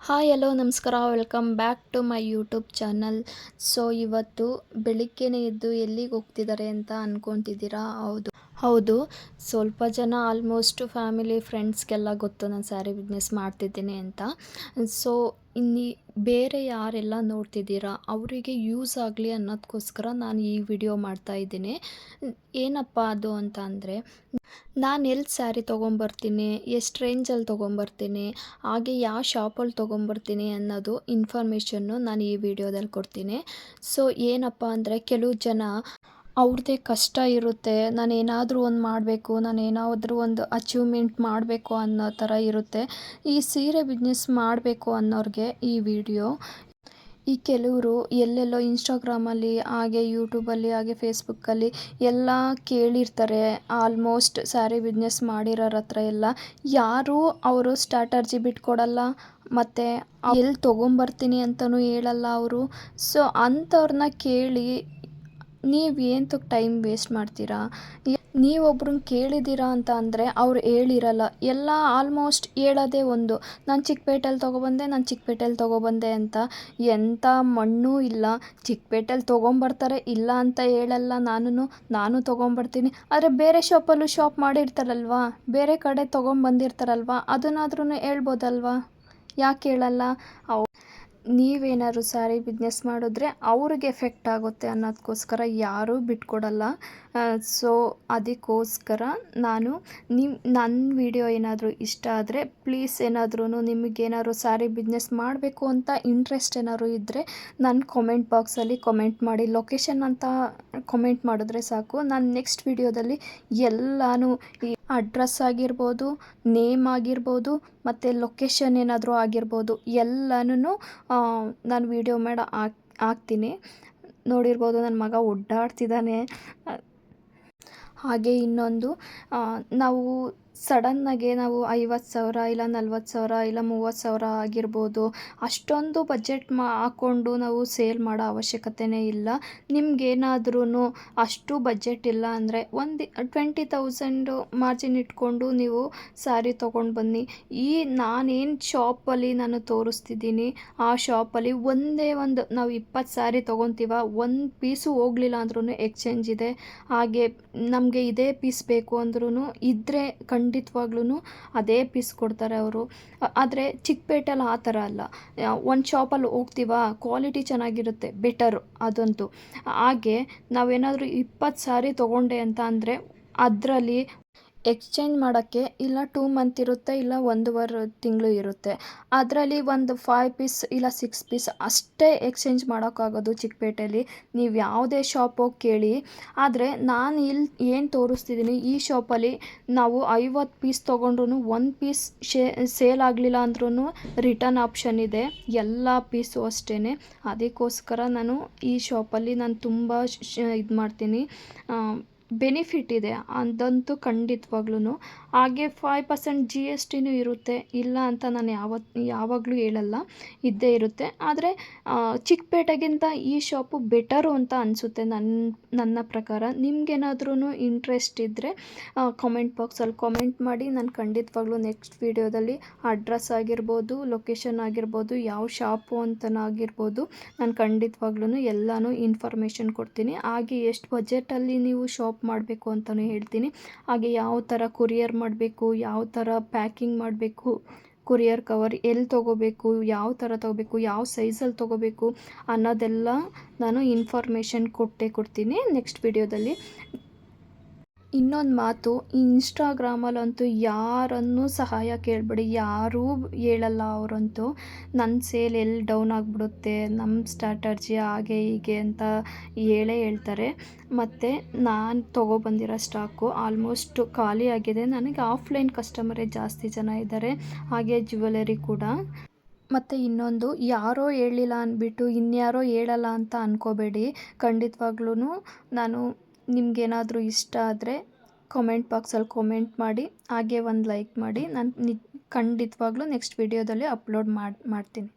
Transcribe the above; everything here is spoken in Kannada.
ಹಾಯ್ ಹಲೋ ನಮಸ್ಕಾರ welcome back to my YouTube channel. So ಇವತ್ತು ಬೆಳಿಗ್ಗೆನೇ ಎದ್ದು ಎಲ್ಲಿಗೆ ಹೋಗ್ತಿದ್ದಾರೆ ಅಂತ ಅಂದ್ಕೊತಿದ್ದೀರಾ? ಹೌದು, ಸ್ವಲ್ಪ ಜನ ಆಲ್ಮೋಸ್ಟ್ ಫ್ಯಾಮಿಲಿ ಫ್ರೆಂಡ್ಸ್ಗೆಲ್ಲ ಗೊತ್ತು ನಾನು ಸ್ಯಾರಿ ಬಿಸ್ನೆಸ್ ಮಾಡ್ತಿದ್ದೀನಿ ಅಂತ. ಸೊ ಇನ್ನು ಬೇರೆ ಯಾರೆಲ್ಲ ನೋಡ್ತಿದ್ದೀರಾ ಅವರಿಗೆ ಯೂಸ್ ಆಗಲಿ ಅನ್ನೋದಕ್ಕೋಸ್ಕರ ನಾನು ಈ ವಿಡಿಯೋ ಮಾಡ್ತಾ ಇದ್ದೀನಿ. ಏನಪ್ಪ ಅದು ಅಂತ ಅಂದರೆ, ನಾನು ಎಲ್ಲಿ ಸ್ಯಾರಿ ತೊಗೊಂಬರ್ತೀನಿ, ಎಷ್ಟು ರೇಂಜಲ್ಲಿ ತೊಗೊಂಬರ್ತೀನಿ, ಹಾಗೆ ಯಾವ ಶಾಪಲ್ಲಿ ತೊಗೊಂಬರ್ತೀನಿ ಅನ್ನೋದು ಇನ್ಫಾರ್ಮೇಷನ್ನು ನಾನು ಈ ವಿಡಿಯೋದಲ್ಲಿ ಕೊಡ್ತೀನಿ. ಸೊ ಏನಪ್ಪ ಅಂದರೆ, ಕೆಲವು ಜನ ಅವ್ರದ್ದೇ ಕಷ್ಟ ಇರುತ್ತೆ, ನಾನೇನಾದರೂ ಒಂದು ಮಾಡಬೇಕು, ನಾನೇನಾದರೂ ಒಂದು ಅಚೀವ್ಮೆಂಟ್ ಮಾಡಬೇಕು ಅನ್ನೋ ಥರ ಇರುತ್ತೆ. ಈ ಸೀರೆ ಬಿಸ್ನೆಸ್ ಮಾಡಬೇಕು ಅನ್ನೋರಿಗೆ ಈ ವಿಡಿಯೋ. ಈ ಕೆಲವರು ಎಲ್ಲೆಲ್ಲೋ ಇನ್ಸ್ಟಾಗ್ರಾಮಲ್ಲಿ ಹಾಗೆ ಯೂಟ್ಯೂಬಲ್ಲಿ ಹಾಗೆ ಫೇಸ್ಬುಕ್ಕಲ್ಲಿ ಎಲ್ಲ ಕೇಳಿರ್ತಾರೆ. ಆಲ್ಮೋಸ್ಟ್ ಸ್ಯಾರಿ ಬಿಸ್ನೆಸ್ ಮಾಡಿರೋರ ಹತ್ರ ಎಲ್ಲ ಯಾರೂ ಅವರು ಸ್ಟ್ರಾಟರ್ಜಿ ಬಿಟ್ಕೊಡಲ್ಲ, ಮತ್ತು ಎಲ್ಲಿ ತೊಗೊಂಬರ್ತೀನಿ ಅಂತಲೂ ಹೇಳಲ್ಲ ಅವರು. ಸೊ ಅಂಥವ್ರನ್ನ ಕೇಳಿ ನೀವೇಂತಕ್ಕೆ ಟೈಮ್ ವೇಸ್ಟ್ ಮಾಡ್ತೀರಾ? ನೀವೊಬ್ರನ್ನ ಕೇಳಿದ್ದೀರಾ ಅಂತ ಅಂದರೆ ಅವ್ರು ಹೇಳಿರಲ್ಲ. ಎಲ್ಲ ಆಲ್ಮೋಸ್ಟ್ ಹೇಳೋದೇ ಒಂದು, ನಾನು ಚಿಕ್ಕಪೇಟೆಯಲ್ಲಿ ತೊಗೊಬಂದೆ ಅಂತ. ಎಂಥ ಮಣ್ಣೂ ಇಲ್ಲ, ಚಿಕ್ಕಪೇಟೆಯಲ್ಲಿ ತೊಗೊಂಬರ್ತಾರೆ, ಇಲ್ಲ ಅಂತ ಹೇಳಲ್ಲ. ನಾನು ತೊಗೊಂಬರ್ತೀನಿ. ಆದರೆ ಬೇರೆ ಶಾಪಲ್ಲೂ ಶಾಪ್ ಮಾಡಿರ್ತಾರಲ್ವ, ಬೇರೆ ಕಡೆ ತೊಗೊಂಬಂದಿರ್ತಾರಲ್ವ, ಅದನ್ನಾದ್ರೂ ಹೇಳ್ಬೋದಲ್ವ, ಯಾಕೆ ಹೇಳಲ್ಲ? ನೀವೇನಾದ್ರು ಸ್ಯಾರಿ ಬಿಸ್ನೆಸ್ ಮಾಡಿದ್ರೆ ಅವ್ರಿಗೆ ಎಫೆಕ್ಟ್ ಆಗುತ್ತೆ ಅನ್ನೋದಕ್ಕೋಸ್ಕರ ಯಾರೂ ಬಿಟ್ಕೊಡಲ್ಲ. ಸೊ ಅದಕ್ಕೋಸ್ಕರ ನನ್ನ ವಿಡಿಯೋ ಏನಾದರೂ ಇಷ್ಟ ಆದರೆ ಪ್ಲೀಸ್ ಏನಾದ್ರೂ ನಿಮಗೇನಾದ್ರು ಸ್ಯಾರಿ ಬಿಸ್ನೆಸ್ ಮಾಡಬೇಕು ಅಂತ ಇಂಟ್ರೆಸ್ಟ್ ಏನಾದ್ರು ಇದ್ದರೆ ನನ್ನ ಕಾಮೆಂಟ್ ಬಾಕ್ಸಲ್ಲಿ ಕಾಮೆಂಟ್ ಮಾಡಿ, ಲೊಕೇಶನ್ ಅಂತ ಕಾಮೆಂಟ್ ಮಾಡಿದ್ರೆ ಸಾಕು. ನಾನು ನೆಕ್ಸ್ಟ್ ವಿಡಿಯೋದಲ್ಲಿ ಎಲ್ಲನೂ ಈ ಅಡ್ರೆಸ್ ಆಗಿರ್ಬೋದು, ನೇಮ್ ಆಗಿರ್ಬೋದು, ಮತ್ತು ಲೊಕೇಶನ್ ಏನಾದರೂ ಆಗಿರ್ಬೋದು ಎಲ್ಲನೂ ನಾನು ವಿಡಿಯೋ ಮಾಡಿ ಹಾಕ್ತೀನಿ. ನೋಡಿರ್ಬೋದು ನನ್ನ ಮಗ ಓಡಾಡ್ತಿದ್ದಾನೆ. ಹಾಗೆ ಇನ್ನೊಂದು, ನಾವು ಸಡನ್ನಾಗೆ ನಾವು 50,000 ಇಲ್ಲ 40,000 ಇಲ್ಲ 30,000 ಆಗಿರ್ಬೋದು, ಅಷ್ಟೊಂದು ಬಜೆಟ್ ಹಾಕ್ಕೊಂಡು ನಾವು ಸೇಲ್ ಮಾಡೋ ಅವಶ್ಯಕತೆಯೇ ಇಲ್ಲ. ನಿಮ್ಗೇನಾದ್ರೂ ಅಷ್ಟು ಬಜೆಟ್ ಇಲ್ಲ ಅಂದರೆ ಒಂದು 20,000 ಮಾರ್ಜಿನ್ ಇಟ್ಕೊಂಡು ನೀವು ಸ್ಯಾರಿ ತೊಗೊಂಡು ಬನ್ನಿ. ನಾನೇನು ಶಾಪಲ್ಲಿ ನಾನು ತೋರಿಸ್ತಿದ್ದೀನಿ ಆ ಶಾಪಲ್ಲಿ ಒಂದೇ ಒಂದು ನಾವು 20 ಸ್ಯಾರಿ ತೊಗೊತೀವ, ಒಂದು ಪೀಸು ಹೋಗಲಿಲ್ಲ ಅಂದ್ರೂ ಎಕ್ಸ್ಚೇಂಜ್ ಇದೆ. ಹಾಗೆ ನಮಗೆ ಇದೇ ಪೀಸ್ ಬೇಕು ಅಂದ್ರೂ ಇದ್ದರೆ ಖಂಡಿತವಾಗ್ಲೂ ಅದೇ ಪೀಸ್ ಕೊಡ್ತಾರೆ ಅವರು. ಆದರೆ ಚಿಕ್ಕಪೇಟೆಯಲ್ಲಿ ಆ ಥರ ಅಲ್ಲ. ಒಂದು ಶಾಪಲ್ಲಿ ಹೋಗ್ತೀವ, ಕ್ವಾಲಿಟಿ ಚೆನ್ನಾಗಿರುತ್ತೆ, ಬೆಟರು ಅದಂತೂ. ಹಾಗೆ ನಾವೇನಾದರೂ 20 ಸ್ಯಾರಿ ತೊಗೊಂಡೆ ಅಂತ ಅಂದರೆ ಅದರಲ್ಲಿ ಎಕ್ಸ್ಚೇಂಜ್ ಮಾಡೋಕ್ಕೆ ಇಲ್ಲ 2 ಮಂತ್ ಇರುತ್ತೆ, ಇಲ್ಲ 1.5 ತಿಂಗಳು ಇರುತ್ತೆ. ಅದರಲ್ಲಿ ಒಂದು 5 ಪೀಸ್ ಇಲ್ಲ 6 ಪೀಸ್ ಅಷ್ಟೇ ಎಕ್ಸ್ಚೇಂಜ್ ಮಾಡೋಕ್ಕಾಗೋದು ಚಿಕ್ಕಪೇಟೆಯಲ್ಲಿ. ನೀವು ಯಾವುದೇ ಶಾಪ್ ಹೋಗಿ ಕೇಳಿ. ಆದರೆ ನಾನು ಇಲ್ಲಿ ಏನು ತೋರಿಸ್ತಿದ್ದೀನಿ ಈ ಶಾಪಲ್ಲಿ ನಾವು 50 ಪೀಸ್ ತೊಗೊಂಡ್ರೂ ಒಂದು ಪೀಸ್ ಸೇಲ್ ಆಗಲಿಲ್ಲ ಅಂದ್ರೂ ರಿಟರ್ನ್ ಆಪ್ಷನ್ ಇದೆ, ಎಲ್ಲ ಪೀಸು ಅಷ್ಟೇ. ಅದಕ್ಕೋಸ್ಕರ ನಾನು ಈ ಶಾಪಲ್ಲಿ ನಾನು ತುಂಬ ಇದು ಮಾಡ್ತೀನಿ, ಬೆನಿಫಿಟ್ ಇದೆ ಅದಂತೂ ಖಂಡಿತವಾಗ್ಲೂ. ಹಾಗೆ 5% GST ಇರುತ್ತೆ, ಇಲ್ಲ ಅಂತ ನಾನು ಯಾವಾಗಲೂ ಹೇಳಲ್ಲ, ಇದ್ದೇ ಇರುತ್ತೆ. ಆದರೆ ಚಿಕ್ಕಪೇಟೆಗಿಂತ ಈ ಶಾಪು ಬೆಟರು ಅಂತ ಅನಿಸುತ್ತೆ ನನ್ನ ಪ್ರಕಾರ. ನಿಮಗೇನಾದ್ರೂ ಇಂಟ್ರೆಸ್ಟ್ ಇದ್ದರೆ ಕಾಮೆಂಟ್ ಬಾಕ್ಸಲ್ಲಿ ಕಾಮೆಂಟ್ ಮಾಡಿ. ನಾನು ಖಂಡಿತವಾಗ್ಲೂ ನೆಕ್ಸ್ಟ್ ವೀಡಿಯೋದಲ್ಲಿ ಅಡ್ರೆಸ್ ಆಗಿರ್ಬೋದು, ಲೊಕೇಶನ್ ಆಗಿರ್ಬೋದು, ಯಾವ ಶಾಪು ಅಂತನಾಗಿರ್ಬೋದು, ನಾನು ಖಂಡಿತವಾಗ್ಲೂ ಎಲ್ಲನೂ ಇನ್ಫಾರ್ಮೇಷನ್ ಕೊಡ್ತೀನಿ. ಹಾಗೆ ಎಷ್ಟು ಬಜೆಟಲ್ಲಿ ನೀವು ಶಾಪ್ ಮಾಡಬೇಕು ಅಂತಲೂ ಹೇಳ್ತೀನಿ. ಹಾಗೆ ಯಾವ ಥರ ಕೊರಿಯರ್ ಮಾಡಬೇಕು, ಯಾವ ಥರ ಪ್ಯಾಕಿಂಗ್ ಮಾಡಬೇಕು, ಕೊರಿಯರ್ ಕವರ್ ಎಲ್ಲಿ ತೊಗೋಬೇಕು, ಯಾವ ಥರ ತೊಗೋಬೇಕು, ಯಾವ ಸೈಜಲ್ಲಿ ತೊಗೋಬೇಕು ಅನ್ನೋದೆಲ್ಲ ನಾನು ಇನ್ಫಾರ್ಮೇಷನ್ ಕೊಡ್ತೀನಿ ನೆಕ್ಸ್ಟ್ ವಿಡಿಯೋದಲ್ಲಿ. ಇನ್ನೊಂದು ಮಾತು, ಇನ್ಸ್ಟಾಗ್ರಾಮಲ್ಲಂತೂ ಯಾರನ್ನೂ ಸಹಾಯ ಕೇಳಬೇಡಿ, ಯಾರೂ ಹೇಳಲ್ಲ ಅವರಂತೂ. ನನ್ನ ಸೇಲ್ ಎಲ್ಲಿ ಡೌನ್ ಆಗಿಬಿಡುತ್ತೆ, ನಮ್ಮ ಸ್ಟ್ರಾಟರ್ಜಿ ಹಾಗೆ ಹೀಗೆ ಅಂತ ಹೇಳ್ತಾರೆ. ಮತ್ತು ನಾನು ತೊಗೊಬಂದಿರೋ ಸ್ಟಾಕು ಆಲ್ಮೋಸ್ಟ್ ಖಾಲಿ ಆಗಿದೆ. ನನಗೆ ಆಫ್ಲೈನ್ ಕಸ್ಟಮರೇ ಜಾಸ್ತಿ ಜನ ಇದ್ದಾರೆ, ಹಾಗೆ ಜ್ಯುವೆಲರಿ ಕೂಡ. ಮತ್ತು ಇನ್ನೊಂದು, ಯಾರೋ ಹೇಳಿಲ್ಲ ಅಂದ್ಬಿಟ್ಟು ಇನ್ಯಾರೋ ಹೇಳಲ್ಲ ಅಂತ ಅಂದ್ಕೋಬೇಡಿ. ಖಂಡಿತವಾಗ್ಲೂ ನಿಮಗೇನಾದರೂ ಇಷ್ಟ ಆದರೆ ಕಾಮೆಂಟ್ ಬಾಕ್ಸಲ್ಲಿ ಕಾಮೆಂಟ್ ಮಾಡಿ, ಹಾಗೆ ಒಂದು ಲೈಕ್ ಮಾಡಿ. ನಾನು ಖಂಡಿತವಾಗ್ಲೂ ನೆಕ್ಸ್ಟ್ ವಿಡಿಯೋದಲ್ಲಿ ಅಪ್ಲೋಡ್ ಮಾಡ್ತೀನಿ.